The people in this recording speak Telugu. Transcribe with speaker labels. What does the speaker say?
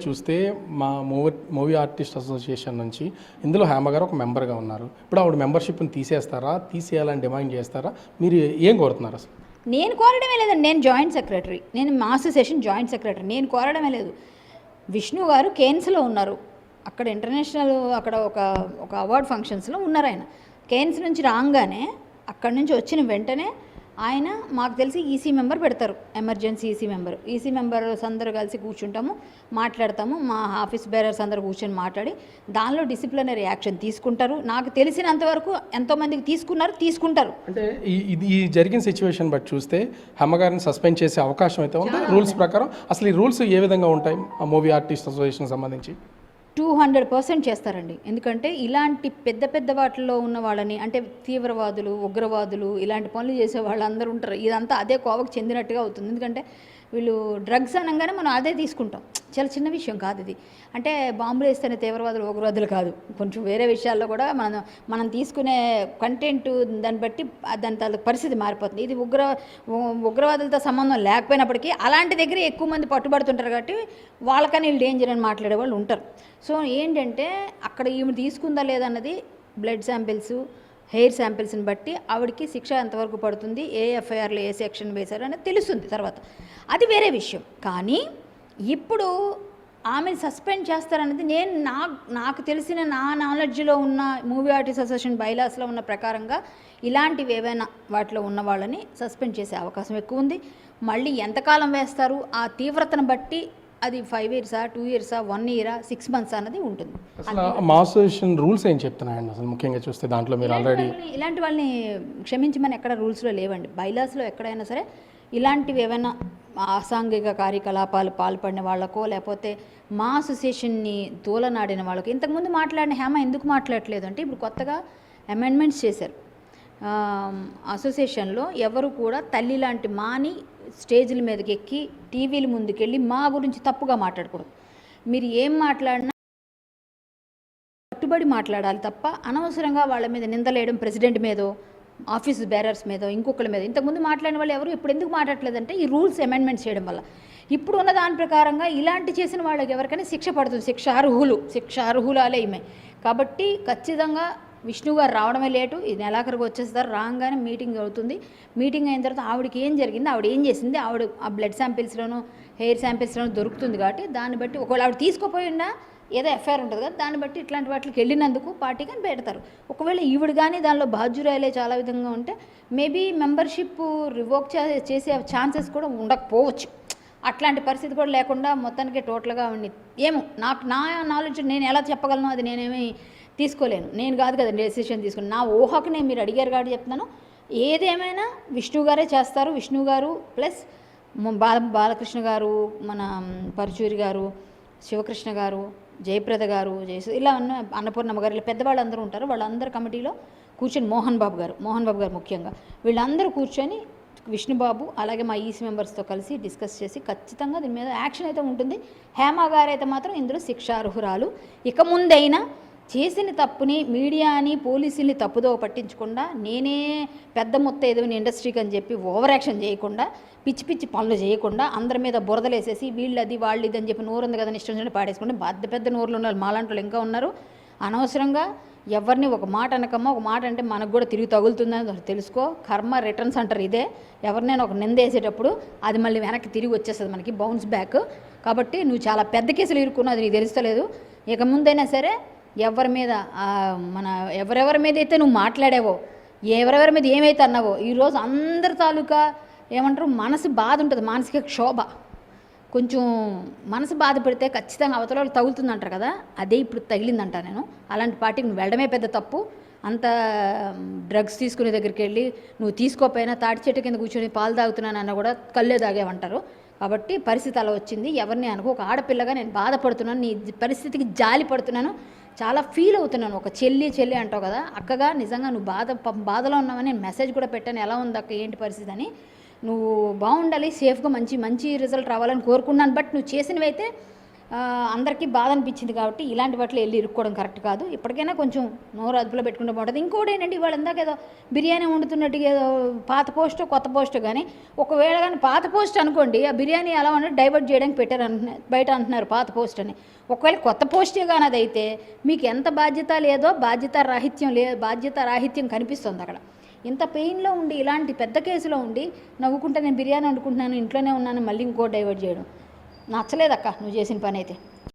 Speaker 1: చూస్తే మా మూవీ ఆర్టిస్ట్ అసోసియేషన్ నుంచి ఇందులో హేమ గారు ఒక మెంబర్గా ఉన్నారు. ఇప్పుడు ఆవిడ మెంబర్షిప్ని తీసేస్తారా, తీసేయాలని డిమాండ్ చేస్తారా? మీరు ఏం కోరుతున్నారు అసలు?
Speaker 2: నేను కోరడమే లేదండి. నేను జాయింట్ సెక్రటరీ, నేను మా అసోసియేషన్ జాయింట్ సెక్రటరీ. నేను కోరడమే లేదు. విష్ణు గారు కేన్స్లో ఉన్నారు, అక్కడ ఇంటర్నేషనల్ అక్కడ ఒక అవార్డ్ ఫంక్షన్స్లో ఉన్నారు. ఆయన కేన్స్ నుంచి రాగానే అక్కడి నుంచి వచ్చిన వెంటనే ఆయన మాకు తెలిసి ఈసీ మెంబర్ పెడతారు, ఎమర్జెన్సీ ఈసీ మెంబర్స్ అందరూ కలిసి కూర్చుంటాము, మాట్లాడతాము. మా ఆఫీస్ బేరర్స్ అందరూ కూర్చొని మాట్లాడి దానిలో డిసిప్లినరీ యాక్షన్ తీసుకుంటారు. నాకు తెలిసినంతవరకు ఎంతోమందికి తీసుకుంటారు.
Speaker 1: అంటే ఈ జరిగిన సిచ్యువేషన్ బట్టి చూస్తే హమ్మగారిని సస్పెండ్ చేసే అవకాశం అయితే ఉంది రూల్స్ ప్రకారం. అసలు ఈ రూల్స్ ఏ విధంగా ఉంటాయి ఆ మూవీ ఆర్టిస్ట్ అసోసియేషన్ సంబంధించి?
Speaker 2: 200% చేస్తారండి. ఎందుకంటే ఇలాంటి పెద్ద వాటిల్లో ఉన్న వాళ్ళని, అంటే తీవ్రవాదులు, ఉగ్రవాదులు, ఇలాంటి పనులు చేసే వాళ్ళందరూ ఉంటారు. ఇదంతా అదే కోవకు చెందినట్టుగా అవుతుంది. ఎందుకంటే వీళ్ళు డ్రగ్స్ అనగానే మనం అదే తీసుకుంటాం. చాలా చిన్న విషయం కాదు ఇది. అంటే బాంబులు వేస్తేనే తీవ్రవాదులు, ఉగ్రవాదులు కాదు. కొంచెం వేరే విషయాల్లో కూడా మనం తీసుకునే కంటెంట్ దాన్ని బట్టి దాని పరిస్థితి మారిపోతుంది. ఇది ఉగ్రవాదులతో సంబంధం లేకపోయినప్పటికీ అలాంటి దగ్గర ఎక్కువ మంది పట్టుబడుతుంటారు కాబట్టి వాళ్ళకని వీళ్ళు డేంజర్ అని మాట్లాడే వాళ్ళు ఉంటారు. సో ఏంటంటే అక్కడ ఈమె తీసుకుందా లేదన్నది బ్లడ్ శాంపిల్స్, హెయిర్ శాంపిల్స్ని బట్టి ఆవిడకి శిక్ష ఎంతవరకు పడుతుంది, ఏ ఎఫ్ఐఆర్లో ఏ సెక్షన్ వేశారు అనేది తెలుస్తుంది తర్వాత. అది వేరే విషయం. కానీ ఇప్పుడు ఆమెను సస్పెండ్ చేస్తారనేది నాకు తెలిసిన నా నాలెడ్జ్లో ఉన్న మూవీ ఆర్టిస్ట్ అసోసియేషన్ బైలాస్లో ఉన్న ప్రకారంగా ఇలాంటివి ఏవైనా వాటిలో ఉన్న వాళ్ళని సస్పెండ్ చేసే అవకాశం ఎక్కువ ఉంది. మళ్ళీ ఎంతకాలం వేస్తారు ఆ తీవ్రతను బట్టి అది 5 years, 2 years, 1 year, 6 months అన్నది ఉంటుంది.
Speaker 1: అసలు మా అసోసియేషన్ రూల్స్ ఏం చెప్తున్నాయండి అసలు? ముఖ్యంగా చూస్తే దాంట్లో మీరు ఆల్రెడీ
Speaker 2: ఇలాంటి వాళ్ళని క్షమించమని ఎక్కడ రూల్స్లో లేవండి. బైలాస్లో ఎక్కడైనా సరే ఇలాంటివి ఏమైనా అసాంఘిక కార్యకలాపాలు పాల్పడిన వాళ్ళకో, లేకపోతే మా అసోసియేషన్ని తోలనాడిన వాళ్ళకో, ఇంతకుముందు మాట్లాడిన హేమ ఎందుకు మాట్లాడలేదు అంటే ఇప్పుడు కొత్తగా అమెండ్మెంట్స్ చేశారు. అసోసియేషన్లో ఎవరు కూడా తల్లి లాంటి మాని స్టేజ్ల మీదకి ఎక్కి టీవీల ముందుకెళ్ళి మా గురించి తప్పుగా మాట్లాడకూడదు. మీరు ఏం మాట్లాడినా కట్టుబడి మాట్లాడాలి తప్ప అనవసరంగా వాళ్ళ మీద నిందలేయడం, ప్రెసిడెంట్ మీదో, ఆఫీస్ బేరర్స్ మీదో, ఇంకొకరి మీద. ఇంతకుముందు మాట్లాడిన వాళ్ళు ఎవరు ఇప్పుడు ఎందుకు మాట్లాడలేదంటే ఈ రూల్స్ అమెండ్మెంట్ చేయడం వల్ల. ఇప్పుడు ఉన్న దాని ప్రకారంగా ఇలాంటి చేసిన వాళ్ళకి ఎవరికైనా శిక్ష పడుతుంది. శిక్ష అర్హులాలే ఈమె. కాబట్టి ఖచ్చితంగా విష్ణు గారు రావడమే లేటు. ఈ నెలాఖరికి వచ్చేస్తారు. రాగానే మీటింగ్ అవుతుంది. మీటింగ్ అయిన తర్వాత ఆవిడకి ఏం జరిగింది, ఆవిడ ఏం చేసింది, ఆవిడ ఆ బ్లడ్ శాంపిల్స్లోనూ హెయిర్ శాంపిల్స్లోనూ దొరుకుతుంది. కాబట్టి దాన్ని బట్టి ఒకవేళ ఆవిడ తీసుకోపోయినా ఏదో ఎఫ్ఐఆర్ ఉంటుంది కదా, దాన్ని బట్టి ఇట్లాంటి వాటికి వెళ్ళినందుకు పార్టీ కానీ పెడతారు. ఒకవేళ ఈవిడ కానీ దానిలో బాధ్యురాలే చాలా విధంగా ఉంటే మేబీ మెంబర్షిప్ రివోక్ చేసే ఛాన్సెస్ కూడా ఉండకపోవచ్చు. అట్లాంటి పరిస్థితి కూడా లేకుండా మొత్తానికి టోటల్గా ఏమో నా నాలెడ్జ్ నేను ఎలా చెప్పగలను, అది నేనేమీ తీసుకోలేను. నేను కాదు కదా డెసిషన్ తీసుకుని, నా ఊహకు నేను మీరు అడిగారు కాబట్టి చెప్తున్నాను. ఏదేమైనా విష్ణు గారే చేస్తారు. విష్ణు గారు ప్లస్ బాలకృష్ణ గారు, మన పరుచూరి గారు, శివకృష్ణ గారు, జయప్రద గారు, ఇలా ఉన్న అన్నపూర్ణమ్మ గారు, ఇలా పెద్దవాళ్ళందరూ ఉంటారు. వాళ్ళందరూ కమిటీలో కూర్చొని మోహన్ బాబు గారు ముఖ్యంగా వీళ్ళందరూ కూర్చొని విష్ణుబాబు అలాగే మా ఈసీ మెంబర్స్తో కలిసి డిస్కస్ చేసి ఖచ్చితంగా దీని మీద యాక్షన్ అయితే ఉంటుంది. హేమ గారు అయితే మాత్రం ఇందులో శిక్షార్హురాలు. ఇక ముందైనా చేసిన తప్పుని మీడియాని, పోలీసుల్ని తప్పుదో పట్టించకుండా, నేనే పెద్ద మొత్తం ఏదైనా ఇండస్ట్రీకి అని చెప్పి ఓవర్ యాక్షన్ చేయకుండా, పిచ్చి పనులు చేయకుండా, అందరి మీద బురదలేసేసి వీళ్ళది వాళ్ళది అని చెప్పి నోరు ఉంది కదా ఇష్టం పాడేసుకుంటే పెద్ద నోరులు ఉన్నారు. మాలాంటి వాళ్ళు ఇంకా ఉన్నారు. అనవసరంగా ఎవరిని ఒక మాట అనకమ్మా, ఒక మాట అంటే మనకు కూడా తిరిగి తగులుతుందని తెలుసుకో. కర్మ రిటర్న్స్ అంటారు ఇదే. ఎవరినైనా ఒక నింద వేసేటప్పుడు అది మళ్ళీ వెనక్కి తిరిగి వచ్చేస్తుంది, మనకి బౌన్స్ బ్యాక్. కాబట్టి నువ్వు చాలా పెద్ద కేసులు ఇరుక్కున్నావు, అది నీకు తెలుస్తలేదు. ఇక ముందైనా సరే ఎవరి మీద ఎవరెవరి మీద అయితే నువ్వు మాట్లాడావో, ఎవరెవరి మీద ఏమైతే అన్నావో, ఈరోజు అందరి తాలూకా ఏమంటారు మనసు బాధ ఉంటుంది, మానసిక క్షోభ. కొంచెం మనసు బాధ పెడితే ఖచ్చితంగా అవతల వాళ్ళు తగులుతుందంటారు కదా, అదే ఇప్పుడు తగిలిందంట. నేను అలాంటి పార్టీకి నువ్వు వెళ్ళడమే పెద్ద తప్పు. అంత డ్రగ్స్ తీసుకునే దగ్గరికి వెళ్ళి నువ్వు తీసుకోపోయినా తాటి చెట్టు కింద కూర్చొని పాలు తాగుతున్నానన్నా కూడా కళ్ళే తాగేవంటారు. కాబట్టి పరిస్థితి అలా వచ్చింది. ఎవరిని అనుకో, ఒక ఆడపిల్లగా నేను బాధపడుతున్నాను, నీ పరిస్థితికి జాలి పడుతున్నాను, చాలా ఫీల్ అవుతున్నాను. ఒక చెల్లి అంటావు కదా, అక్కగా నిజంగా నువ్వు బాధలో ఉన్నావని నేను మెసేజ్ కూడా పెట్టాను, ఎలా ఉంది అక్క ఏంటి పరిస్థితి అని. నువ్వు బాగుండాలి, సేఫ్గా మంచి రిజల్ట్ రావాలని కోరుకున్నాను. బట్ నువ్వు చేసినవి అయితే అందరికీ బాధ అనిపించింది కాబట్టి ఇలాంటి వాటిలో వెళ్ళి ఇరుక్కోవడం కరెక్ట్ కాదు. ఇప్పటికైనా కొంచెం నోరు అదుపులో పెట్టుకుంటే బాగుంటుంది. ఇంకోటి ఏంటంటే ఇవాళ ఇందాక ఏదో బిర్యానీ వండుతున్నట్టుగా ఏదో పాత పోస్టో కొత్త పోస్టో కానీ, ఒకవేళ కానీ పాత పోస్ట్ అనుకోండి, ఆ బిర్యానీ ఎలా ఉన్నట్టు డైవర్ట్ చేయడానికి పెట్టారు అంటున్నారు, బయట అంటున్నారు పాత పోస్ట్ అని. ఒకవేళ కొత్త పోస్టే కానీ అదైతే మీకు ఎంత బాధ్యత లేదో బాధ్యత రాహిత్యం కనిపిస్తుంది అక్కడ. ఇంత పెయిన్లో ఉండి ఇలాంటి పెద్ద కేసులో ఉండి నవ్వుకుంటే నేను బిర్యానీ వండుకుంటున్నాను, ఇంట్లోనే ఉన్నాను, మళ్ళీ ఇంకో డైవర్ట్ చేయడం నచ్చలేదక్క నువ్వు చేసిన పని అయితే.